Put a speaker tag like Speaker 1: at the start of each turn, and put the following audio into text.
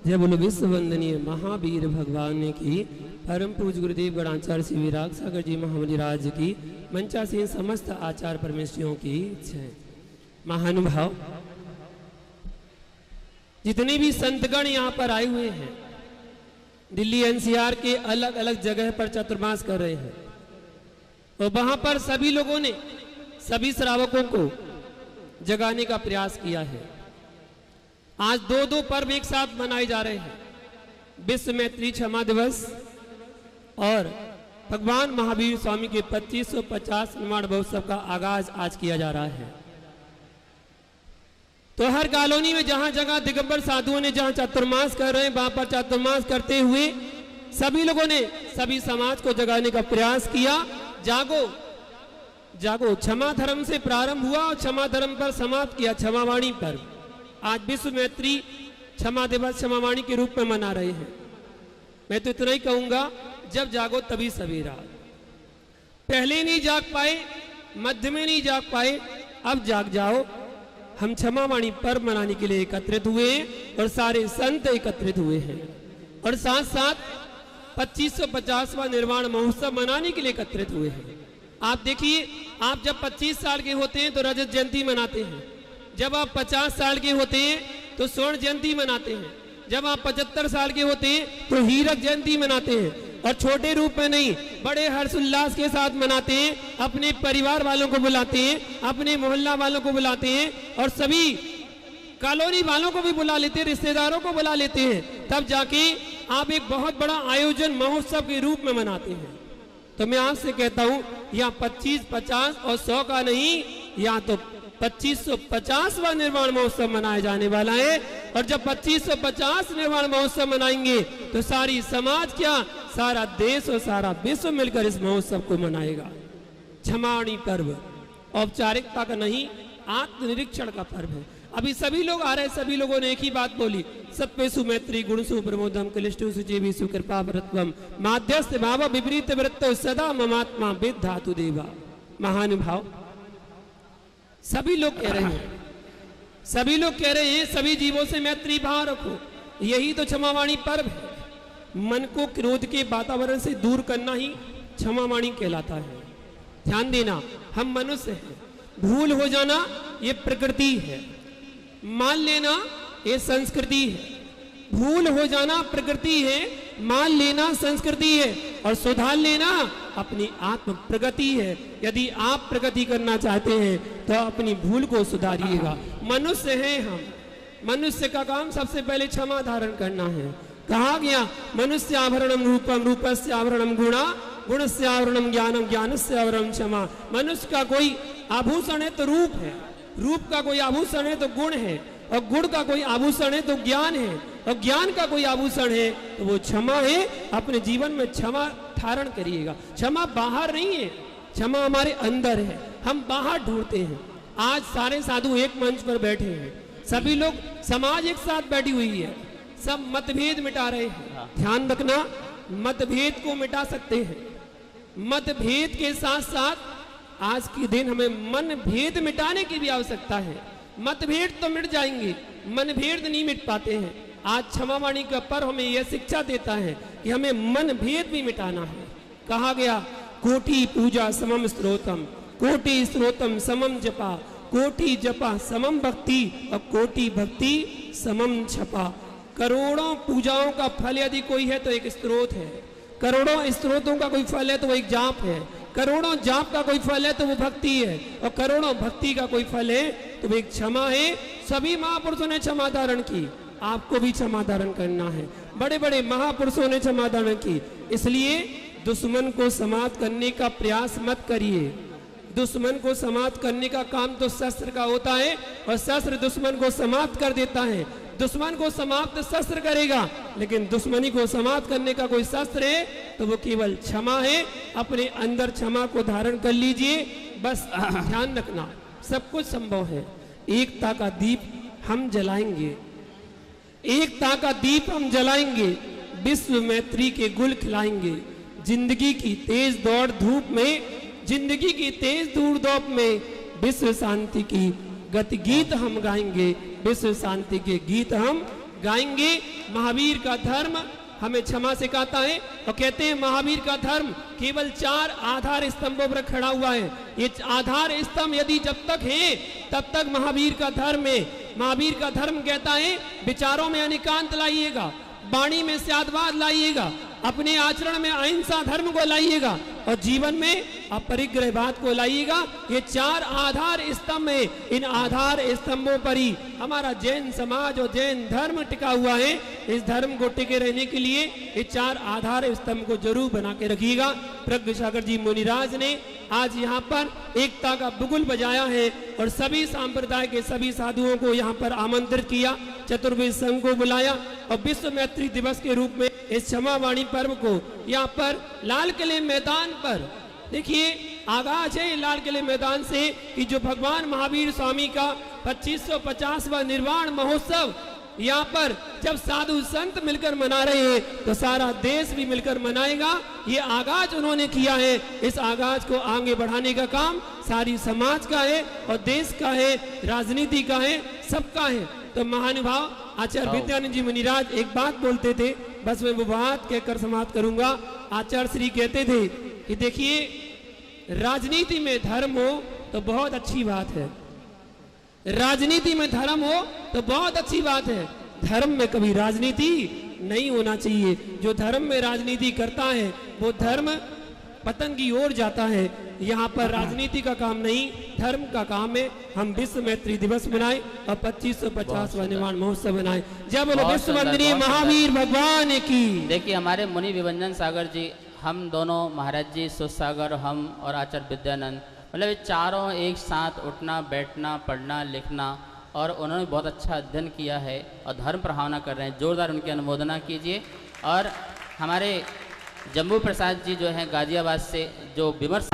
Speaker 1: जय बोलो विश्व वंदनीय महावीर भगवान की परम पूज गुरुदेव गणाचार्य श्री विराग सागर जी महामंदिराज की मंचासीन समस्त आचार्य परमेश्वरियों की जय। महानुभाव, जितने भी संतगण यहाँ पर आए हुए हैं, दिल्ली एनसीआर के अलग अलग जगह पर चतुर्मास कर रहे हैं और वहां पर सभी लोगों ने सभी श्रावकों को जगाने का प्रयास किया है। आज दो पर्व एक साथ मनाए जा रहे हैं, विश्व मैत्री क्षमा दिवस और भगवान महावीर स्वामी के 2550 निर्वाण महोत्सव का आगाज आज किया जा रहा है। तो हर कॉलोनी में जहां जगह दिगंबर साधुओं ने जहां चातुर्मास कर रहे हैं, वहां पर चातुर्मास करते हुए सभी लोगों ने सभी समाज को जगाने का प्रयास किया। जागो जागो, क्षमा धर्म से प्रारंभ हुआ और क्षमा धर्म पर समाप्त किया क्षमावाणी पर। आज विश्व मैत्री क्षमा दिवस क्षमावाणी के रूप में मना रहे हैं। मैं तो इतना ही कहूंगा, जब जागो तभी सवेरा। पहले नहीं जाग पाए, मध्य में नहीं जाग पाए, अब जाग जाओ। हम क्षमावाणी पर्व मनाने के लिए एकत्रित हुए हैं और सारे संत एकत्रित हुए हैं और साथ साथ 2550वां निर्वाण महोत्सव मनाने के लिए एकत्रित हुए हैं। आप देखिए, आप जब 25 साल के होते हैं तो रजत जयंती मनाते हैं, जब आप 50 साल के होते हैं तो स्वर्ण जयंती मनाते हैं, जब आप 75 साल के होते हैं तो हीरक जयंती मनाते हैं। और छोटे रूप में नहीं, बड़े हर्षोल्लास के साथ मनाते हैं। अपने परिवार वालों को बुलाते हैं, अपने मोहल्ला वालों को बुलाते हैं और सभी कॉलोनी वालों को भी बुला लेते हैं, रिश्तेदारों को बुला लेते हैं। तब जाके आप एक बहुत बड़ा आयोजन महोत्सव के रूप में मनाते हैं। तो मैं आपसे कहता हूं, यहाँ 25, 50 और 100 का नहीं, यहाँ तो 2550वां निर्वाण महोत्सव मनाया जाने वाला है। और जब 2550 निर्वाण महोत्सव मनाएंगे तो सारी समाज क्या, सारा देश और सारा विश्व मिलकर इस महोत्सव को मनाएगा। क्षमावाणी पर्व औपचारिकता का नहीं, आत्मनिरीक्षण का पर्व है। अभी सभी लोग आ रहे, सभी लोगों ने एक ही बात बोली, सत्वेषु मैत्री गुणसु प्रमोदम कलिष्टु सुजीविषु कृपा वरत्वम माध्यस्थ भाव विपरीत वृत्तो सदा ममात्मा विद्धातु देवा। महानुभाव, सभी लोग कह रहे हैं, सभी लोग कह रहे हैं सभी जीवों से मैत्री भाव रखो। यही तो क्षमावाणी पर्व है। मन को क्रोध के वातावरण से दूर करना ही क्षमावाणी कहलाता है। ध्यान देना, हम मनुष्य हैं, भूल हो जाना ये प्रकृति है, मान लेना ये संस्कृति है। भूल हो जाना प्रकृति है, मान लेना संस्कृति है और सुधार लेना अपनी आत्म प्रगति है। यदि आप प्रगति करना चाहते हैं तो अपनी भूल को सुधारिएगा। मनुष्य हैं हम, मनुष्य का काम सबसे पहले क्षमा धारण करना है। कहा गया, मनुष्य आवरणम रूपम रूपस्य आवरणम गुणा गुणस्य आवरणम ज्ञानम ज्ञानस्य आवरणम क्षमा। मनुष्य का कोई आभूषण है तो रूप है, रूप का कोई आभूषण है तो गुण है, और गुण का कोई आभूषण है तो ज्ञान है, और ज्ञान का कोई आभूषण है तो वो क्षमा है। अपने जीवन में क्षमा धारण करिएगा। क्षमा बाहर नहीं है, क्षमा हमारे अंदर है, हम बाहर ढूंढते हैं। आज सारे साधु एक मंच पर बैठे हैं, सभी लोग समाज एक साथ बैठी हुई है, सब मतभेद मिटा रहे हैं। ध्यान रखना, मतभेद को मिटा सकते हैं, मतभेद के साथ साथ आज के दिन हमें मन भेद मिटाने की भी आवश्यकता है। मतभेद तो मिट जाएंगे, मनभेद नहीं मिट पाते हैं। आज क्षमावाणी का पर्व हमें यह शिक्षा देता है कि हमें मन भेद भी मिटाना है। कहा गया, कोटि पूजा समम स्त्रोतम, कोटि स्त्रोतम समम जपा, कोटि जपा समम भक्ति और कोटि भक्ति समम छपा। करोड़ों पूजाओं का फल यदि कोई है तो एक स्त्रोत है, करोड़ों स्त्रोतों का कोई फल है तो वो एक जाप है, करोड़ों जाप का कोई फल है तो वो भक्ति है, और करोड़ों भक्ति का कोई फल है तो वो एक क्षमा है। सभी महापुरुषों ने क्षमा धारण की, आपको भी क्षमा धारण करना है। बड़े बड़े महापुरुषों ने क्षमा धारण की। इसलिए दुश्मन को समाप्त करने का प्रयास मत करिए। दुश्मन को समाप्त करने का काम तो शस्त्र का होता है और शस्त्र दुश्मन को समाप्त कर देता है। दुश्मन को समाप्त शस्त्र करेगा, लेकिन दुश्मनी को समाप्त करने का कोई शस्त्र है तो वो केवल क्षमा है। अपने अंदर क्षमा को धारण कर लीजिए। बस ध्यान रखना, सब कुछ संभव है। एकता का दीप हम जलाएंगे, एकता का दीप हम जलाएंगे, विश्व मैत्री के गुल खिलाएंगे। जिंदगी की तेज दौड़ धूप में, जिंदगी की तेज दूर धूप में विश्व शांति की गति गीत हम गाएंगे, विश्व शांति के गीत हम गाएंगे। महावीर का धर्म हमें क्षमा सिखाता है और कहते हैं महावीर का धर्म केवल 4 आधार स्तंभों पर खड़ा हुआ है। ये आधार स्तंभ यदि जब तक है तब तक महावीर का धर्म है। महावीर का धर्म कहता है विचारों में अनिकांत लाइएगा, वाणी में सद्भाव लाइएगा, अपने आचरण में अहिंसा धर्म को लाइएगा और जीवन में अपरिग्रहवाद को लाइएगा। ये 4 आधार स्तंभ है। इन आधार स्तंभों पर ही हमारा जैन समाज और जैन धर्म टिका हुआ है। इस धर्म को टिके रहने के लिए ये 4 आधार स्तंभ को जरूर बना के रखिएगा। प्रज्ञ सागर जी मुनिराज ने आज यहाँ पर एकता का बुगुल बजाया है और सभी संप्रदाय के सभी साधुओं को यहाँ पर आमंत्रित किया, चतुर्वेद संघ को बुलाया और विश्व मैत्री दिवस के रूप में इस क्षमा वाणी पर्व को यहाँ पर लाल किले मैदान पर देखिए आगाज है लाल किले मैदान से कि जो भगवान महावीर स्वामी का 2550वां निर्वाण महोत्सव यहाँ पर जब साधु संत मिलकर मना रहे हैं तो सारा देश भी मिलकर मनाएगा। ये आगाज उन्होंने किया है। इस आगाज को आगे बढ़ाने का काम सारी समाज का है और देश का है, राजनीति का है, सबका है। तो महानुभाव आचार्य विद्यानंद जी मुनिराज एक बात बोलते थे, बस मैं वो बात कहकर समाप्त करूंगा। आचार्य श्री कहते थे कि देखिए राजनीति में धर्म हो तो बहुत अच्छी बात है, राजनीति में धर्म हो तो बहुत अच्छी बात है, धर्म में कभी राजनीति नहीं होना चाहिए। जो धर्म में राजनीति करता है वो धर्म पतन की ओर जाता है। यहाँ पर राजनीति का काम नहीं, धर्म का काम है। हम विश्व मैत्री दिवस मनाए और 2550वां निर्वाण महोत्सव मनाए। जय बोलो विश्व वंदनीय महावीर भगवान की।
Speaker 2: देखिए हमारे मुनि विभंजन सागर जी, हम दोनों महाराज जी सुसागर, हम और आचार्य विद्यानंद, मतलब ये चारों एक साथ उठना बैठना पढ़ना लिखना और उन्होंने बहुत अच्छा अध्ययन किया है और धर्म प्रभावना कर रहे हैं। जोरदार उनकी अनुमोदना कीजिए। और हमारे जम्बू प्रसाद जी जो हैं गाजियाबाद से, जो विमर्श